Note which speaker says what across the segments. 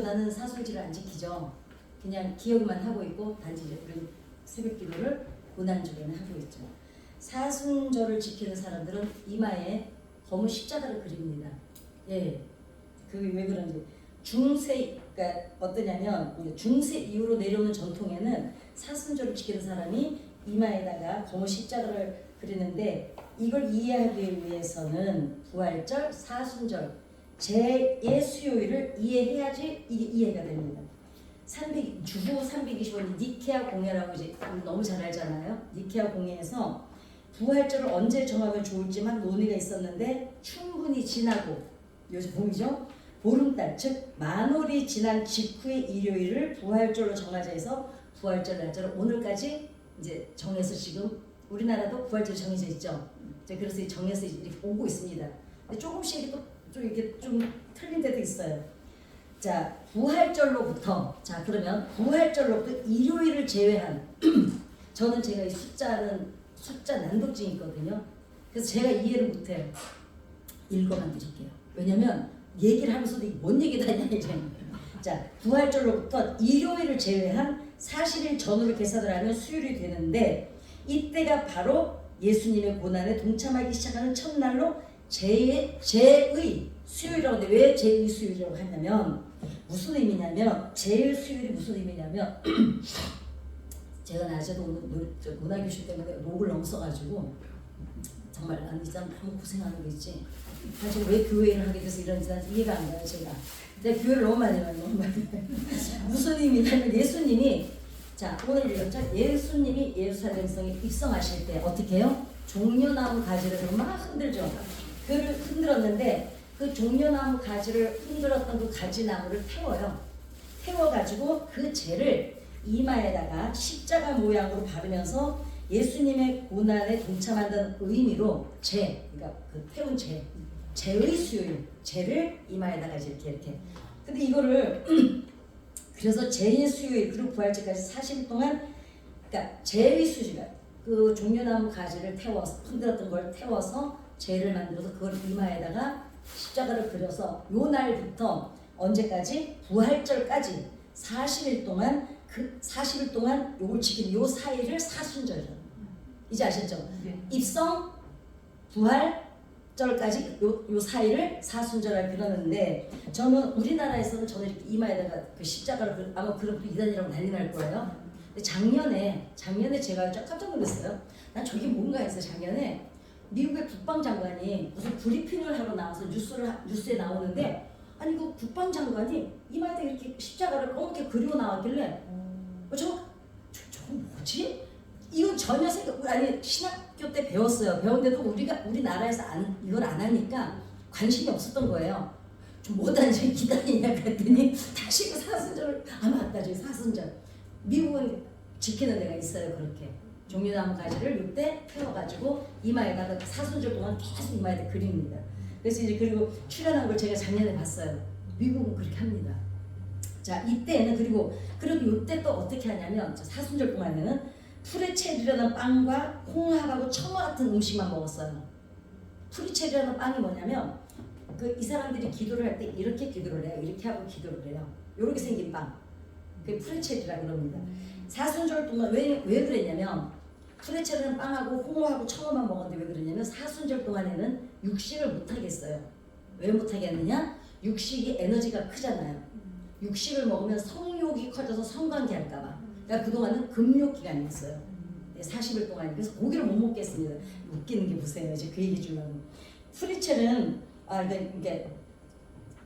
Speaker 1: 나는 사순절을 안 지키죠. 그냥 기억만 하고 있고 단지 우리 새벽 기도를 고난주에는 하고 있죠. 사순절을 지키는 사람들은 이마에 검은 십자가를 그립니다. 예, 그게 왜 그런지 중세, 그러니까 어떠냐면 중세 이후로 내려오는 전통에는 사순절을 지키는 사람이 이마에다가 검은 십자가를 그리는데 이걸 이해하기 위해서는 부활절, 사순절 제 수요일을 이해해야지 이게 이해가 됩니다. 주후 325년 니케아 공예라고 이제 너무 잘 알잖아요. 니케아 공예에서 부활절을 언제 정하면 좋을지 막 논의가 있었는데 충분히 지나고 요즘 봄이죠. 보름달 즉 만월이 지난 직후의 일요일을 부활절로 정하자 해서 부활절 날짜를 오늘까지 이제 정해서 지금 우리나라도 부활절 정해져 있죠. 그래서 정해서 이렇게 오고 있습니다. 근데 조금씩 좀 이게 좀 틀린 데도 있어요. 자, 부활절로부터 그러면 부활절로부터 일요일을 제외한 저는 제가 이 숫자 난독증이 있거든요. 그래서 제가 이해를 못해요. 읽어만 드릴게요. 왜냐면 얘기를 하면서도 뭔 얘기다 했냐 이제. 자, 부활절로부터 일요일을 제외한 40일 전후로 계산을 하면 수요일이 되는데 이때가 바로 예수님의 고난에 동참하기 시작하는 첫날로 제의 수요일이라고 하는데 왜 제의 수요일이라고 하냐면 무슨 의미냐면 제의 수요일이 무슨 의미냐면 제가 낮에도 오늘 문화교실 때문에 목을 너무 써가지고 정말 나는 이 사람 너무 고생하는 거 있지. 사실 왜 교회를 하게 돼서 이런지 난 이해가 안 가요. 제가 내가 교회를 너무 많이 해요. 무슨 의미냐면 예수님이 자 오늘 읽었죠. 예수님이 예루살렘 성에 입성하실 때 어떻게 해요? 종려나무 가지를 막 흔들죠. 그를 흔들었는데 그 종려나무 가지를 흔들었던 그 가지나무를 태워요. 태워가지고 그 재를 이마에다가 십자가 모양으로 바르면서 예수님의 고난에 동참한다는 의미로 그러니까 그 태운 제의 수요일, 재를 이마에다가 이렇게. 근데 이거를 그래서 제의 수요일 그리고 부활절까지 40일 동안 그러니까 제의 수요일 그 종려나무 가지를 태워서 흔들었던 걸 태워서 재를 만들어서 그걸 이마에다가 십자가를 그려서 요 날부터 언제까지 부활절까지 40일 동안 그 40일 동안 요걸 지킨 요 사이를 사순절이라고. 이제 아셨죠? 네. 입성 부활절까지 요 사이를 사순절을 그러는데 저는 우리나라에서는 저는 이렇게 이마에다가 그 십자가를 아마 그럼 또 이단이라고 난리 날 거예요. 근데 작년에 제가 깜짝 놀랐어요. 난 저게 뭔가 해서 작년에 미국의 국방장관이 무슨 브리핑을 하러 나와서 뉴스에 나오는데 아니 그 국방장관이 이마에다 이렇게 십자가를 검게 그리고 나왔길래 저거 뭐지? 이건 전혀 신학교 때 배웠어요. 배웠는데도 우리나라에서 이걸 안 하니까 관심이 없었던 거예요. 좀 뭐단지 기다리냐 그랬더니 다시 그 사순절을 맞다 저기 사순절 미국은 지키는 데가 있어요. 그렇게 종려나무 가지를 이때 태워가지고 이마에다가 사순절 동안 계속 이마에다 그립니다. 그래서 이제 그리고 출연한 걸 제가 작년에 봤어요. 미국은 그렇게 합니다. 자 이때는 그리고 이때 또 어떻게 하냐면 사순절 동안에는 프레첼이라는 빵과 홍합하고 청어 같은 음식만 먹었어요. 프레첼이라는 빵이 뭐냐면 이 사람들이 기도를 할 때 이렇게 기도를 해요. 이렇게 하고 기도를 해요. 이렇게 생긴 빵. 그게 프레첼이라고 그럽니다. 사순절 동안 왜 그랬냐면 프레첼은 빵하고 홍어하고 청어만 먹었는데 왜 그러냐면 사순절 동안에는 육식을 못 하겠어요. 왜 못 하겠느냐? 육식이 에너지가 크잖아요. 육식을 먹으면 성욕이 커져서 성관계 할까 봐. 그러니까 그동안은 금욕 기간이었어요. 40일 동안. 그래서 고기를 못 먹겠습니다. 웃기는 게 보세요. 이제 그 얘기 주려고. 프레첼은 이게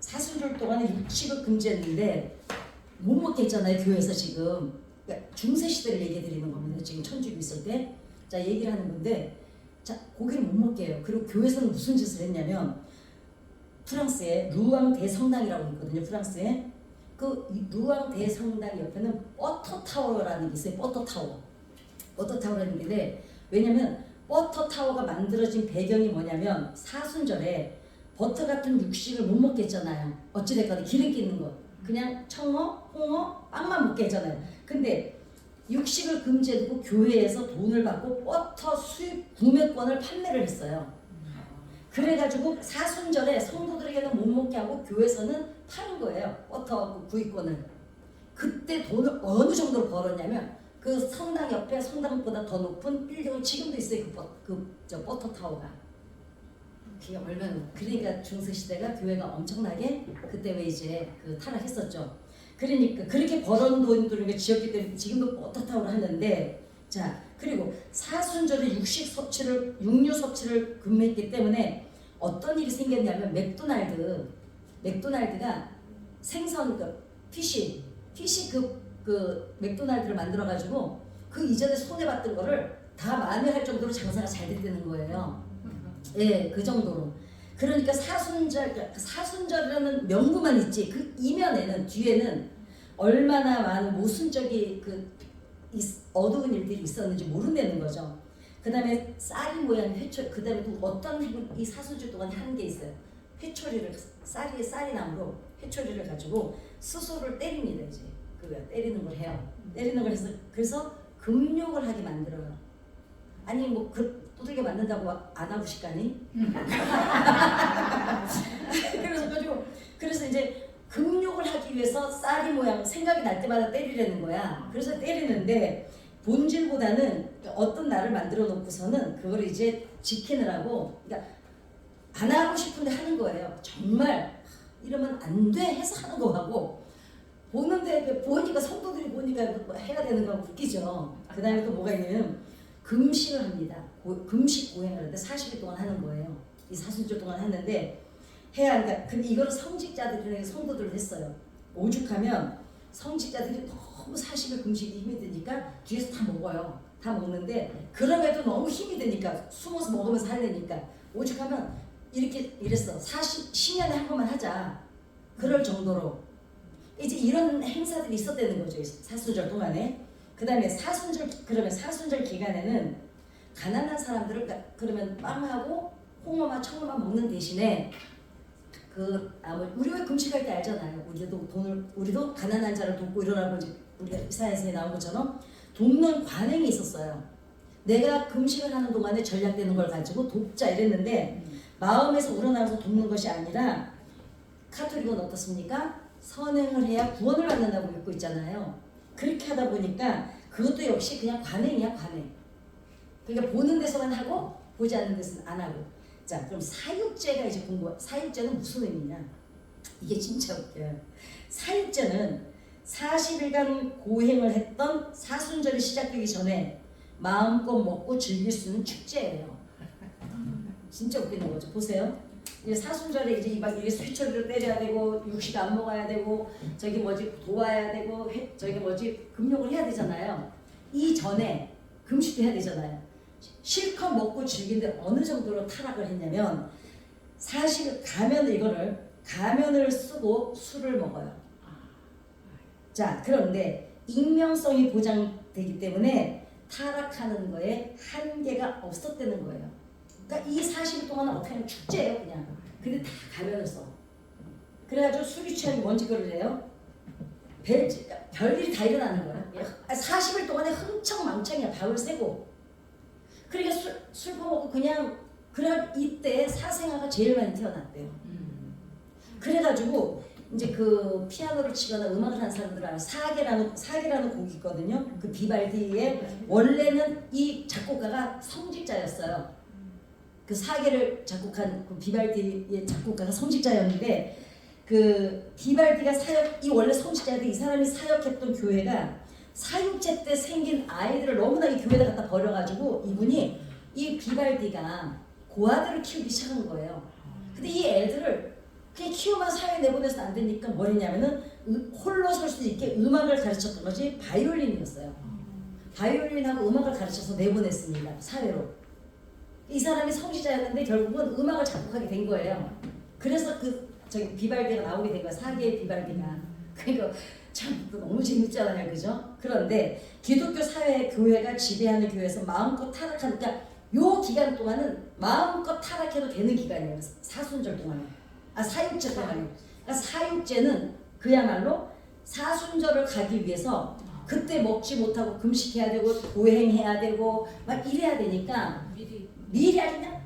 Speaker 1: 사순절 동안에 육식을 금지했는데 못 먹겠잖아요. 교회에서 지금. 그러니까 중세 시대를 얘기해 드리는 겁니다. 지금 천주교 있을 때. 자, 얘기를 하는 건데 고기를 못 먹게 해요. 그리고 교회에서는 무슨 짓을 했냐면 프랑스에 루앙 대성당이라고 있거든요. 프랑스에. 그 루앙 대성당 옆에는 버터타워라는 게 있어요. 버터타워라는 게 있는데 왜냐면 버터타워가 만들어진 배경이 뭐냐면 사순절에 버터 같은 육식을 못 먹겠잖아요. 어찌됐건 기름기 있는 거. 그냥 청어, 홍어, 빵만 먹게 했잖아요. 근데 육식을 금지해두고 교회에서 돈을 받고 버터 수입 구매권을 판매를 했어요. 그래가지고 사순절에 성도들에게는 못 먹게 하고 교회에서는 파는 거예요. 버터 그 구이권을. 그때 돈을 어느 정도로 벌었냐면 그 성당 옆에 성당보다 더 높은 빌딩은 지금도 있어요. 저 버터 타워가. 그게 얼마나 그러니까 중세 시대가 교회가 엄청나게 그때 왜 이제 그 타락했었죠. 그러니까 그렇게 벌은 돈들을 지었기 때문에 지금도 버터 타워를 하는데 자 그리고 사순절에 육류 섭취를 금했기 때문에 어떤 일이 생겼냐면 맥도날드가 생선 피시 그 맥도날드를 만들어 가지고 그 이전에 손해 봤던 거를 다 만회할 정도로 장사가 잘 됐다는 거예요. 예, 그 정도로. 그러니까 사순절이라는 명분만 있지 그 이면에는 뒤에는 얼마나 많은 모순적인 어두운 일들이 있었는지 모른다는 거죠. 그 다음에 쌀이 모양 회초, 그 다음에 또 어떤 이 사순절 동안 하는 게 있어요. 회초리를 쌀이 나무로 회초리를 가지고 스스로를 때립니다. 이제 때리는 걸 해요. 때리는 걸 해서 그래서 금욕을 하게 만들어요. 아니 뭐 두들겨 맞는다고 안 하고 싶다니? 그래서 이제 금욕을 하기 위해서 쌀이 모양 생각이 날 때마다 때리려는 거야. 그래서 때리는데 본질보다는 어떤 날을 만들어 놓고서는 그걸 이제 지키느라고 그러니까 안 하고 싶은데 하는 거예요. 정말 이러면 안 돼 해서 하는 거하고 보는데 보니까 성도들이 보니까 해야 되는 거 웃기죠. 그 다음에 또 뭐가 있냐면 금식을 합니다. 금식 고행을 하는데 40일 동안 하는 거예요. 이 사순절 동안 하는데 해야 하니까 근데 이거를 성직자들이 성도들을 했어요. 오죽하면 성직자들이 너무 40일 금식이 힘이 드니까 뒤에서 다 먹어요. 다 먹는데 그럼에도 너무 힘이 드니까 숨어서 먹으면서 하려니까 오죽하면 이랬어. 10년에 한 번만 하자. 그럴 정도로 이제 이런 행사들이 있었다는 거죠. 사순절 동안에. 그 다음에 사순절 기간에는 가난한 사람들을 그러면 빵하고 홍어만 청어만 먹는 대신에 우리 왜 금식할 때 알잖아요. 우리도 가난한 자를 돕고 이러라고 이제 우리가 이사야서에 나온 것처럼 돕는 관행이 있었어요. 내가 금식을 하는 동안에 전략되는 걸 가지고 돕자 이랬는데 마음에서 우러나와서 돕는 것이 아니라 카톨릭은 어떻습니까? 선행을 해야 구원을 받는다고 믿고 있잖아요. 그렇게 하다 보니까 그것도 역시 그냥 관행이야 관행. 그러니까 보는 데서만 하고 보지 않는 데서는 안 하고. 자 그럼 사육제가 이제 사육제는 무슨 의미냐? 이게 진짜 웃겨요. 사육제는 40일간 고행을 했던 사순절이 시작되기 전에 마음껏 먹고 즐길 수 있는 축제예요. 진짜 웃기는 거죠. 보세요. 이제 사순절에 이제 막 이게 회초리를 때려야 되고 육식 안 먹어야 되고 도와야 되고 금욕을 해야 되잖아요. 이 전에 금식도 해야 되잖아요. 실컷 먹고 즐기는데 어느 정도로 타락을 했냐면 사실 가면을 쓰고 술을 먹어요. 자 그런데 익명성이 보장되기 때문에 타락하는 거에 한계가 없었다는 거예요. 그러니까 이 40일 동안은 어떻게 하면 축제예요 그냥. 근데 다 가면을 써. 그래가지고 술이 취하니 뭔 짓거리를 해요? 별일이 다 일어나는 거야. 40일 동안에 흥청망청이야. 밤을 새고. 그러니까 술 퍼먹고 그냥 이때 사생아가 제일 많이 태어났대요. 그래가지고 이제 그 피아노를 치거나 음악을 하는 사람들 알아요. 사계라는 곡이 있거든요. 그 비발디의 원래는 이 작곡가가 성직자였어요. 그 사계를 작곡한 그 비발디의 작곡가가 성직자였는데 그 비발디가 원래 성직자인데 이 사람이 사역했던 교회가 사육제 때 생긴 아이들을 너무나 이 교회에다 갖다 버려가지고 이분이 이 비발디가 고아들을 키우기 시작한 거예요. 근데 이 애들을 그냥 키우면 사회에 내보내서 안 되니까 뭘 했냐면은 홀로 설 수 있게 음악을 가르쳤던 것이 바이올린이었어요. 바이올린하고 음악을 가르쳐서 내보냈습니다. 사회로. 이 사람이 성직자였는데 결국은 음악을 작곡하게 된 거예요. 그래서 비발디가 나오게 된 거야. 사계의 비발디가. 그러니까 참 너무 재밌잖아요, 그죠? 그런데 기독교 사회 교회가 지배하는 교회에서 마음껏 타락하니까 요 기간 동안은 마음껏 타락해도 되는 기간이에요. 사순절 동안에. 사육제 동안에. 그러니까 사육제는 그야말로 사순절을 가기 위해서 그때 먹지 못하고 금식해야 되고 고행해야 되고 막 이래야 되니까 미리 그냥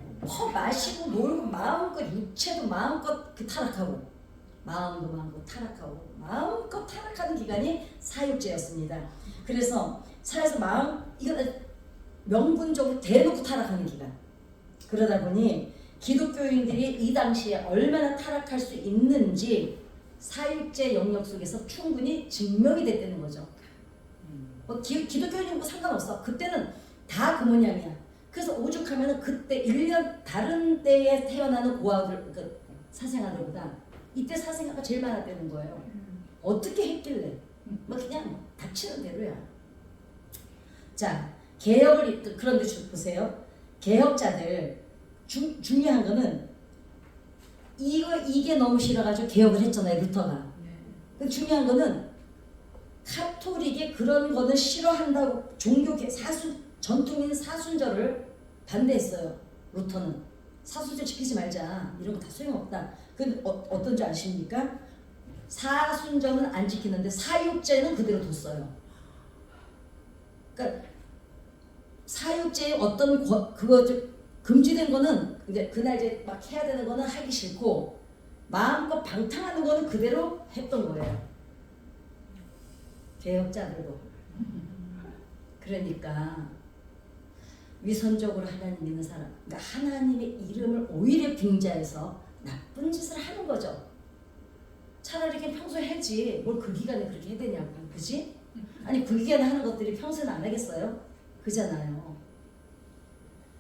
Speaker 1: 마시고 놀고 마음껏 육체도 마음껏 타락하고 마음도 많고 타락하고 마음껏 타락하는 기간이 사육제였습니다. 그래서 살아서 이거 명분적으로 대놓고 타락하는 기간. 그러다 보니 기독교인들이 이 당시에 얼마나 타락할 수 있는지 사육제 영역 속에서 충분히 증명이 됐다는 거죠. 기독교인이 뭐 상관없어. 그때는 다 그 모양이야. 그래서 오죽하면은 그때 1년 다른 때에 태어나는 고아들, 그 사생아들보다 이때 사생아가 제일 많았다는 거예요. 어떻게 했길래? 뭐 그냥 닥치는 대로야. 자, 개혁을 그런데 보세요. 개혁자들 중요한 거는 이게 너무 싫어가지고 개혁을 했잖아요, 루터가. 근데 중요한 거는 카톨릭이 그런 거는 싫어한다고 전통인 사순절을 반대했어요. 루터는 사순절 지키지 말자, 이런 거 다 소용없다. 근데 어떤 줄 아십니까? 사순절은 안 지키는데 사육제는 그대로 뒀어요. 그러니까 사육제의 어떤 그거 금지된 거는 이제 그날 이제 막 해야 되는 거는 하기 싫고 마음껏 방탕하는 거는 그대로 했던 거예요. 개혁자들도. 그러니까 위선적으로 하나님 믿는 사람, 그러니까 하나님의 이름을 오히려 빙자해서 나쁜 짓을 하는 거죠. 차라리 그냥 평소에 했지 뭘 그 기간에 그렇게 해야 되냐고, 그지? 아니 그 기간에 하는 것들이 평소에는 안 하겠어요? 그잖아요.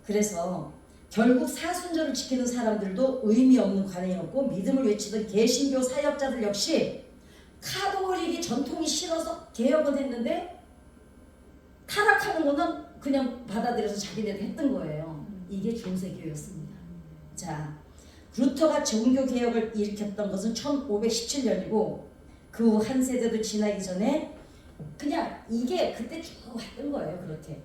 Speaker 1: 그래서 결국 사순절을 지키는 사람들도 의미 없는 관행이었고 믿음을 외치던 개신교 사역자들 역시 카톨릭이 전통이 싫어서 개혁은 했는데 타락하는 거는 그냥 받아들여서 자기네도 했던 거예요. 이게 중세교였습니다. 자, 루터가 종교 개혁을 일으켰던 것은 1517년이고 그 후 한 세대도 지나기 전에 그냥 이게 그때 쭉 왔던 거예요. 그렇게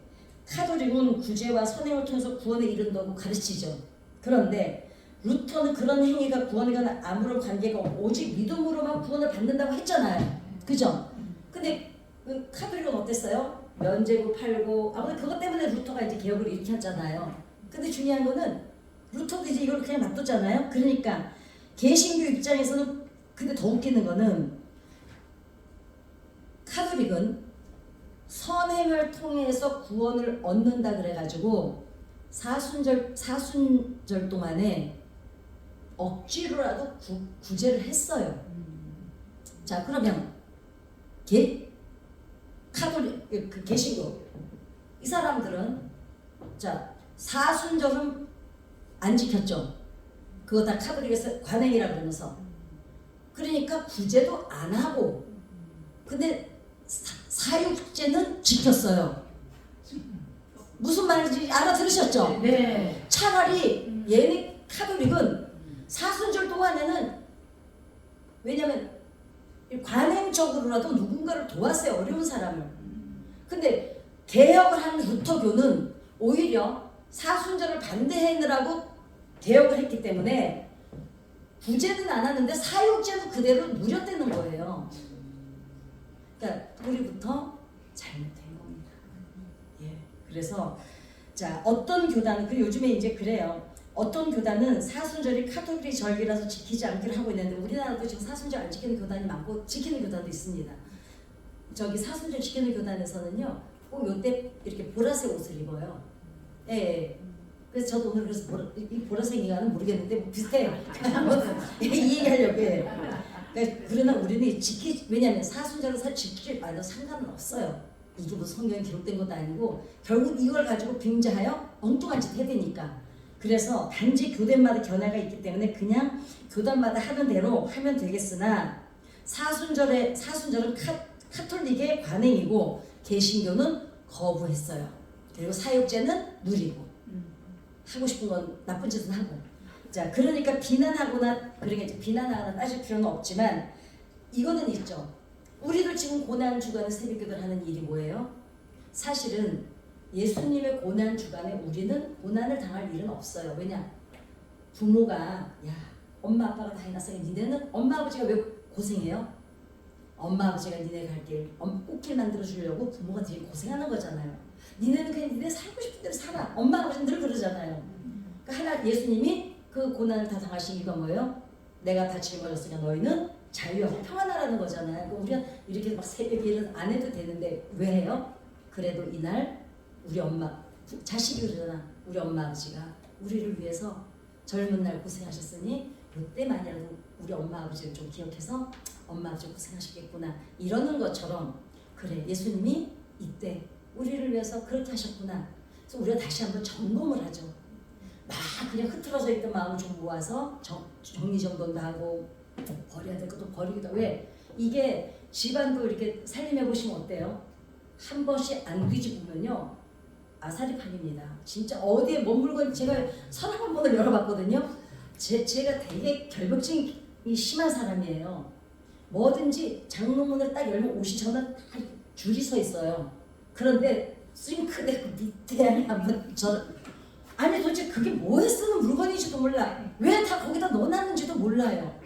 Speaker 1: 카톨릭은 구제와 선행을 통해서 구원에 이른다고 가르치죠. 그런데 루터는 그런 행위가 구원과 아무런 관계가 없고 오직 믿음으로만 구원을 받는다고 했잖아요. 그죠? 근데 그 카톨릭은 어땠어요? 면제부 팔고 아무튼 그것 때문에 루터가 이제 개혁을 일으켰잖아요. 근데 중요한 거는 루터도 이제 이걸 그냥 놔뒀잖아요. 그러니까 개신교 입장에서는 근데 더 웃기는 거는 카톨릭은 선행을 통해서 구원을 얻는다 그래가지고 사순절 동안에 억지로라도 구제를 했어요. 자, 그러면 카톨릭 그 개신교 이 사람들은 자 사순절은 안 지켰죠. 그거 다 카톨릭에서 관행이라 그러면서 그러니까 구제도 안 하고 근데 사육제는 지켰어요. 무슨 말인지 알아들으셨죠?
Speaker 2: 네.
Speaker 1: 차라리 얘네 카톨릭은 사순절 동안에는 왜냐면 관행적으로라도 누군가를 도왔어요. 어려운 사람을. 근데 개혁을 하는 루터교는 오히려 사순절을 반대하느라고 개혁을 했기 때문에 구제는 안 하는데 사육제도 그대로 누렸다는 거예요. 그러니까 우리부터 잘못된 겁니다. 예. 그래서 자 어떤 교단은 그 요즘에 이제 그래요. 어떤 교단은 사순절이 카톨릭 절기라서 지키지 않기로 하고 있는데 우리나라도 지금 사순절 안 지키는 교단이 많고 지키는 교단도 있습니다. 저기 사순절 지키는 교단에서는요 꼭 요때 이렇게 보라색 옷을 입어요. 예. 그래서 저도 오늘 그래서 이 보라색 이가는 모르겠는데 뭐 비슷해요. 이 얘기하려고 해요. 그러나 우리는 왜냐하면 사순절을 지키지 말도 상관은 없어요. 이게 뭐 성경에 기록된 것도 아니고 결국 이걸 가지고 빙자하여 엉뚱한 짓 해야 되니까. 그래서 단지 교단마다 견해가 있기 때문에 그냥 교단마다 하는 대로 하면 되겠으나 사순절은 카톨릭의 관행이고 개신교는 거부했어요. 그리고 사육제는 누리고 하고 싶은 건 나쁜 짓은 하고. 자, 그러니까 비난하거나 따질 필요는 없지만 이거는 있죠. 우리도 지금 고난 주간에 새벽기도를 하는 일이 뭐예요? 사실은 예수님의 고난 주간에 우리는 고난을 당할 일은 없어요. 왜냐? 부모가 야 엄마 아빠가 다 해놨으니 니네는 엄마 아버지가 왜 고생해요? 엄마 아버지가 니네 갈 길 꽃길 만들어 주려고 부모가 되게 고생하는 거잖아요. 니네는 그냥 니네 살고 싶은 대로 살아. 엄마 아버지는 늘 그러잖아요. 그러니까 예수님이 그 고난을 다 당하신 이유가 뭐예요? 내가 다 짊어졌으니까 너희는 자유하고 평안하라는 거잖아요. 우리가 이렇게 막 새벽에 일은 안 해도 되는데 왜 해요? 그래도 이날 우리 엄마, 자식이 그러잖아. 우리 엄마 아버지가 우리를 위해서 젊은 날 고생하셨으니 이때만이라도 우리 엄마 아버지를 좀 기억해서 엄마 아버지 고생하셨겠구나 이러는 것처럼 그래 예수님이 이때 우리를 위해서 그렇게 하셨구나. 그래서 우리가 다시 한번 점검을 하죠. 막 그냥 흐트러져 있던 마음을 좀 모아서 정리정돈도 하고 버려야 될 것도 버리기도. 왜? 이게 집안도 이렇게 살림해 보시면 어때요? 한 번씩 안 뒤집으면요 아사리판입니다. 진짜 어디에 뭔 물건 제가 31번을 열어봤거든요. 제가 되게 결벽증이 심한 사람이에요. 뭐든지 장롱문을 딱 열면 옷이 저는 다 줄이 서 있어요. 그런데 싱크대 그 밑에 한번 아니 도대체 그게 뭐에 쓰는 물건인지도 몰라. 왜 다 거기다 넣어놨는지도 몰라요.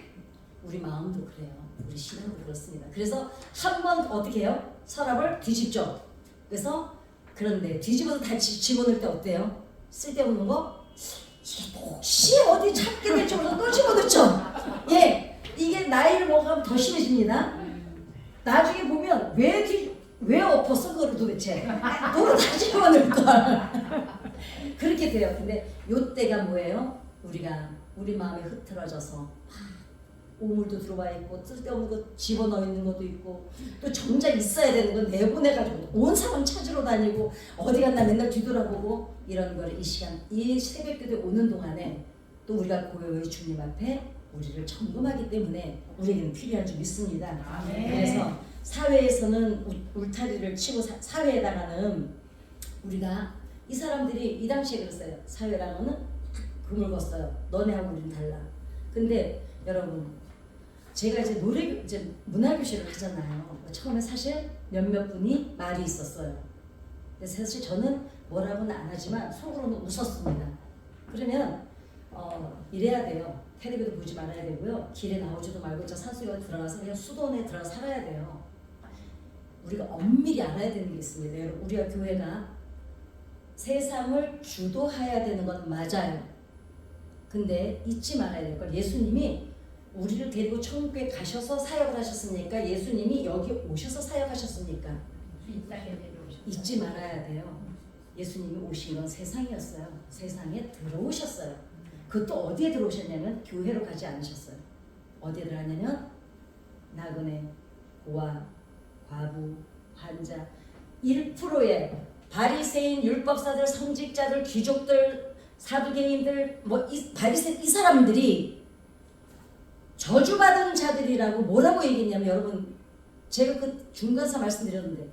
Speaker 1: 우리 마음도 그래요. 우리 신앙도 그렇습니다. 그래서 한번 어떻게 해요? 서랍을 뒤집죠. 그래서 그런데 뒤집어서 다 집어넣을 때 어때요? 쓸데없는 거? 이게 혹시 어디 찾게 될지 몰라서 또 집어넣죠. 예, 이게 나이를 먹으면 더 심해집니다. 나중에 보면 왜 엎었어 그걸 도대체? 너무 다 집어넣을 걸. 그렇게 돼요. 근데 요때가 뭐예요? 우리 마음이 흐트러져서 우물도 들어와 있고 쓸데없는 거 집어넣어 있는 것도 있고 또 정작 있어야 되는 건 내보내가지고 온 사람 찾으러 다니고 어디 갔나 맨날 뒤돌아보고 이런 거를 이 시간 이 새벽기도에 오는 동안에 또 우리가 고요히 주님 앞에 우리를 점검하기 때문에 우리에게는 필요한 줄 믿습니다.
Speaker 2: 아멘.
Speaker 1: 그래서 사회에서는 울타리를 치고 사회에다가는 우리가 이 사람들이 이 당시에 그랬어요. 사회라고는 금을 걷어요. 너네하고 우리는 달라. 근데 여러분 제가 이제 문화교실을 하잖아요. 처음에 사실 몇몇 분이 말이 있었어요. 근데 사실 저는 뭐라고는 안 하지만 속으로는 웃었습니다. 그러면 이래야 돼요. 텔레비도 보지 말아야 되고요. 길에 나오지도 말고 저 산속에 들어가서 그냥 수도원에 들어가 살아야 돼요. 우리가 엄밀히 알아야 되는 게 있습니다. 여러분, 우리가 교회가 세상을 주도해야 되는 건 맞아요. 근데 잊지 말아야 될 건 예수님이 우리를 데리고 천국에 가셔서 사역을 하셨습니까? 예수님이 여기 오셔서 사역하셨습니까? 잊지 말아야 돼요. 예수님이 오신 건 세상이었어요. 세상에 들어오셨어요. 그것도 어디에 들어오셨냐면 교회로 가지 않으셨어요. 어디에 들어가냐면 나그네, 고아, 과부, 환자 1%의 바리새인, 율법사들, 성직자들, 귀족들, 사두개인들 바리새인 이 사람들이 저주받은 자들이라고 뭐라고 얘기했냐면 여러분 제가 그 중간사 말씀드렸는데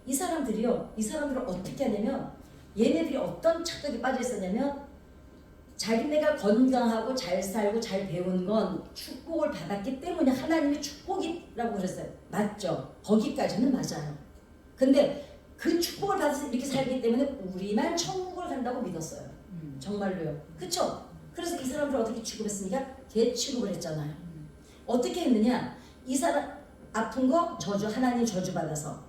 Speaker 1: 이 사람들은 어떻게 하냐면 얘네들이 어떤 착각에 빠져 있었냐면 자기네가 건강하고 잘 살고 잘 배운 건 축복을 받았기 때문에 하나님의 축복이라고 그랬어요. 맞죠? 거기까지는 맞아요. 근데 그 축복을 받아서 이렇게 살기 때문에 우리만 천국을 간다고 믿었어요. 정말로요. 그쵸? 그래서 이 사람들 어떻게 취급했습니까? 개 취급을 했잖아요. 어떻게 했느냐? 이 사람 아픈 거 하나님 저주받아서,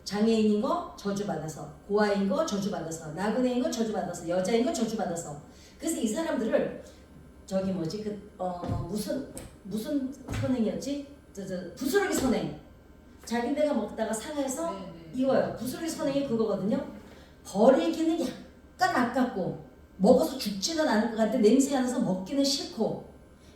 Speaker 1: 장애인인 거 저주받아서, 고아인 거 저주받아서, 나그네인 거 저주받아서, 여자인 거 저주받아서. 그래서 이 사람들을 무슨 선행이었지? 부스러기 선행. 자기네가 먹다가 상해서 이거요. 부스러기 선행이 그거거든요. 버리기는 약간 아깝고 먹어서 죽지는 않을 것 같은데 냄새 나서 먹기는 싫고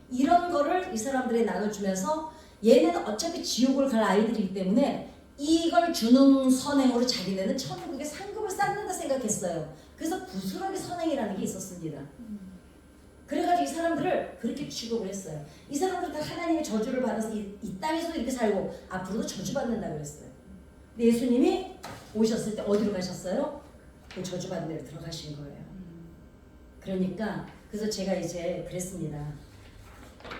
Speaker 1: 이런 거를 이 사람들에 나눠주면서 얘네는 어차피 지옥을 갈 아이들이기 때문에 이걸 주는 선행으로 자기네는 천국에 상급을 쌓는다 생각했어요. 그래서 부스러기 선행이라는 게 있었습니다. 그래가지고 이 사람들을 그렇게 취급을 했어요. 이 사람들 다 하나님의 저주를 받아서 이 땅에서도 이렇게 살고 앞으로도 저주받는다고 그랬어요. 근데 예수님이 오셨을 때 어디로 가셨어요? 그 저주받는 데로 들어가신 거예요. 그러니까 그래서 제가 이제 그랬습니다.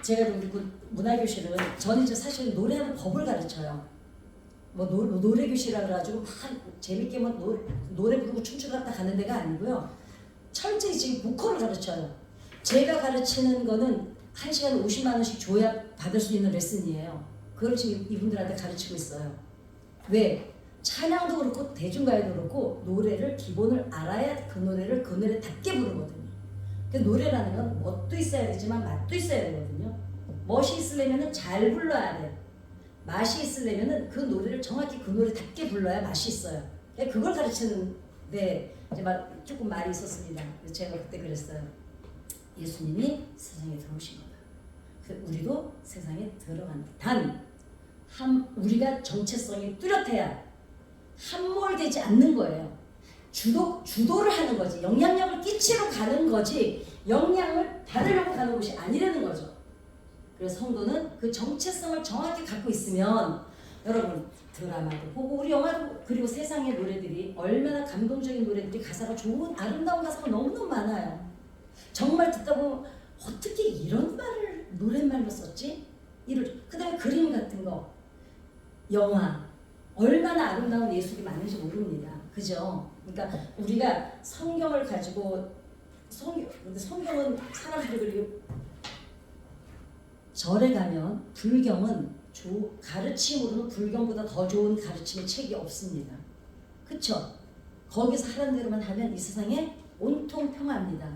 Speaker 1: 제가 그 문화교실은 저는 이제 사실 노래하는 법을 가르쳐요. 노래교실이라 그래가지고 막 재밌게 노래 부르고 춤추러 갔다 가는 데가 아니고요. 철저히 지금 보컬을 가르쳐요. 제가 가르치는 거는 1시간에 50만 원씩 줘야 받을 수 있는 레슨이에요. 그걸 지금 이분들한테 가르치고 있어요. 왜? 찬양도 그렇고 대중가요도 그렇고 노래를 기본을 알아야 그 노래답게 부르거든요. 근데 노래라는 건 멋도 있어야 되지만 맛도 있어야 되거든요. 멋이 있으려면 잘 불러야 돼. 맛이 있으려면 그 노래를 정확히 그 노래답게 불러야 맛이 있어요. 그걸 가르치는데 이제 조금 말이 있었습니다. 제가 그때 그랬어요. 예수님이 세상에 들어오신 거다. 그래서 우리도 세상에 들어간다. 우리가 정체성이 뚜렷해야 함몰되지 않는 거예요. 주도를 하는 거지. 영향력을 끼치러 가는 거지. 영향을 받으려고 가는 곳이 아니라는 거죠. 그래서 성도는 그 정체성을 정확히 갖고 있으면 여러분 드라마도 보고 우리 영화도 그리고 세상의 노래들이 얼마나 감동적인 노래들이 가사가 좋은 아름다운 가사가 너무너무 많아요. 정말 듣다 보면 어떻게 이런 말을 노랫말로 썼지? 그 다음에 그림 같은 거 영화 얼마나 아름다운 예술이 많은지 모릅니다. 그죠? 그러니까 우리가 성경을 가지고 성경은 사람들이 그리고 절에 가면 불경은 가르침으로는 불경보다 더 좋은 가르침의 책이 없습니다. 그쵸? 거기서 하라는 대로만 하면 이 세상에 온통 평화입니다.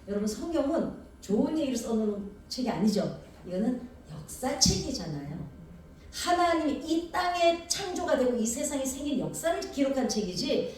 Speaker 1: 여러분 성경은 좋은 얘기를 써놓은 책이 아니죠. 이거는 역사책이잖아요. 하나님이 이 땅에 창조가 되고 이 세상에 생긴 역사를 기록한 책이지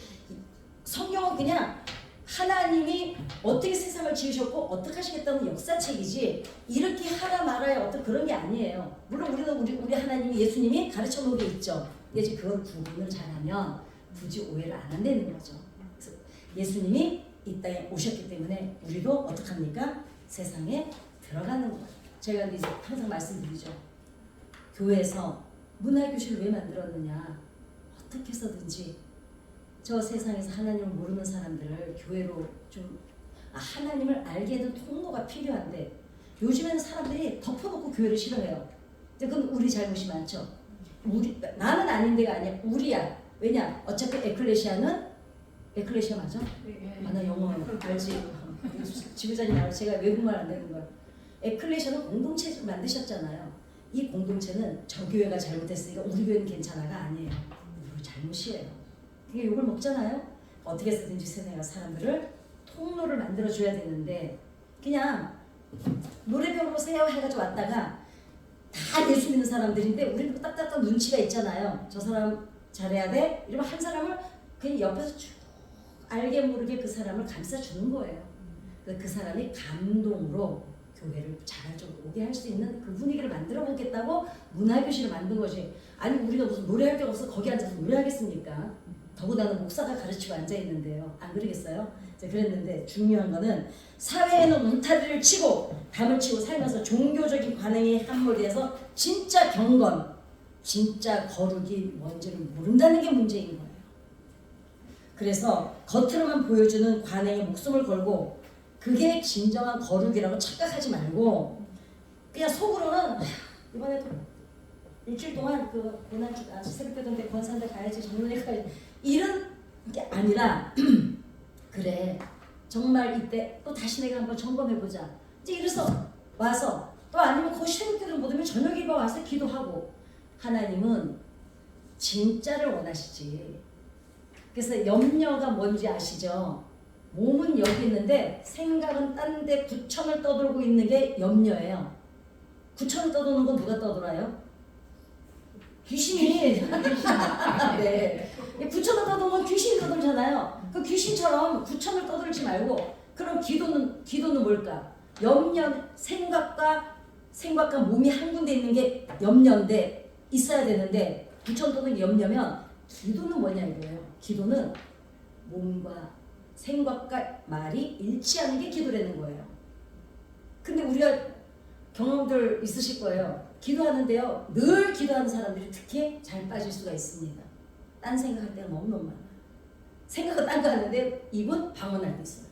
Speaker 1: 성경은 그냥 하나님이 어떻게 세상을 지으셨고 어떻게 하시겠다는 역사책이지 이렇게 하라 말아야 어떤 그런 게 아니에요. 물론 우리는 우리 하나님이 예수님이 가르쳐 놓은 게 있죠. 이제 그걸 구분을 잘하면 굳이 오해를 안 한다는 거죠. 그래서 예수님이 이 땅에 오셨기 때문에 우리도 어떡합니까? 세상에 들어가는 거예요. 제가 이제 항상 말씀드리죠. 교회에서 문화교실을 왜 만들었느냐. 어떻게 해서든지 저 세상에서 하나님을 모르는 사람들을 교회로 좀 하나님을 알게 하는 통로가 필요한데 요즘에는 사람들이 덮어놓고 교회를 싫어해요. 그건 우리 잘못이 많죠. 나는 아닌데가 아니야. 우리야. 왜냐? 어차피 에클레시아는 에클레시아 맞아? 네. 나 영어 알지. 지부장님 알아. 제가 외국말 안 되는 거야. 에클레시아는 공동체를 만드셨잖아요. 이 공동체는 저 교회가 잘못했으니까 우리 교회는 괜찮아가 아니에요. 우리 잘못이에요. 이게 욕을 먹잖아요. 어떻게 해서든지 세상에 사람들을 통로를 만들어줘야 되는데 그냥 노래 배워보세요 해가지고 왔다가 다 예수 믿는 사람들인데 우리는 딱딱한 눈치가 있잖아요. 저 사람 잘해야 돼? 이러면 한 사람을 그냥 옆에서 쭉 알게 모르게 그 사람을 감싸주는 거예요. 그 사람이 감동으로 교회를 자발적으로 오게 할 수 있는 그 분위기를 만들어 보겠다고 문화교실을 만든 거지. 아니 우리가 무슨 노래할 데가 없어 거기 앉아서 노래하겠습니까? 더구나는 목사가 가르치고 앉아있는데요. 안 그러겠어요? 그랬는데 중요한 거는 사회에는 울타리를 치고 담을 치고 살면서 종교적인 관행에 함몰돼서 진짜 경건, 진짜 거룩이 뭔지를 모른다는 게 문제인 거예요. 그래서 겉으로만 보여주는 관행에 목숨을 걸고 그게 진정한 거룩이라고 착각하지 말고 그냥 속으로는 이번에도 일주일 동안 그 고난주가 새벽기도인데 권산대 가야지 정론에 가야지 이런 게 아니라 그래 정말 이때 또 다시 내가 한번 점검해보자 이제 이래서 와서 또 아니면 그 새벽기도를 못하면 저녁 예배 와서 기도하고 하나님은 진짜를 원하시지. 그래서 염려가 뭔지 아시죠? 몸은 여기 있는데 생각은 딴 데 구천을 떠돌고 있는 게 염려예요. 구천을 떠도는 건 누가 떠돌아요? 귀신이. 네. 구천을 떠도는 건 귀신이 떠돌잖아요. 그 귀신처럼 구천을 떠돌지 말고 그럼 기도는 뭘까? 염려, 생각과 몸이 한 군데 있는 게 염려인데 있어야 되는데 구천 떠도는 게 염려면 기도는 뭐냐 이거예요. 기도는 몸과 생각과 말이 일치하는 게 기도라는 거예요. 근데 우리가 경험들 있으실 거예요. 기도하는데요. 늘 기도하는 사람들이 특히 잘 빠질 수가 있습니다. 딴 생각할 때가 너무너무 많아요. 생각은 딴 거 하는데 입은 방언할 때 있어요.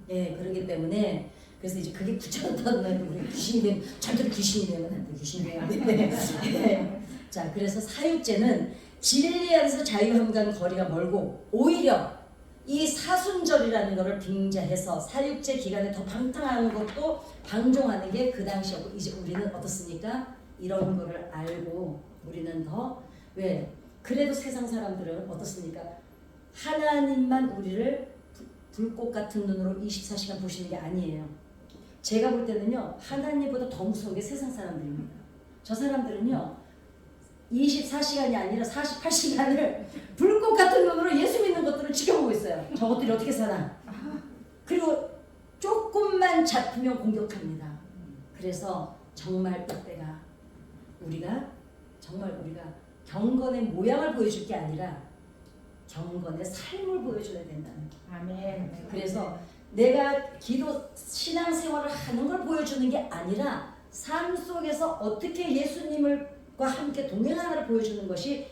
Speaker 1: 예, 그러기 때문에 그래서 이제 그게 구천하다는 우리 귀신이 되면 절대로 귀신이 되면 안 돼. 귀신이 되면 안 돼. 자, 그래서 사육제는 진리 안에서 자유함과는 거리가 멀고 오히려 이 사순절이라는 것을 빙자해서 사육제 기간에 더 방탕하는 것도 방종하는 게 그 당시였고 이제 우리는 어떻습니까? 이런 거를 알고 우리는 더 왜? 그래도 세상 사람들은 어떻습니까? 하나님만 우리를 불꽃 같은 눈으로 24시간 보시는 게 아니에요. 제가 볼 때는요 하나님보다 더 무서운 게 세상 사람들입니다. 저 사람들은요 24시간이 아니라 48시간을 불꽃 같은 눈으로 예수 믿는 것들을 지켜보고 있어요. 저것들이 어떻게 사나. 그리고 조금만 잡히면 공격합니다. 그래서 정말 이때가 우리가 경건의 모양을 보여줄 게 아니라 경건의 삶을 보여줘야 된다는 거예요.
Speaker 2: 아멘.
Speaker 1: 그래서 내가 기도 신앙생활을 하는 걸 보여주는 게 아니라 삶 속에서 어떻게 예수님과 함께 동행하는가를 보여주는 것이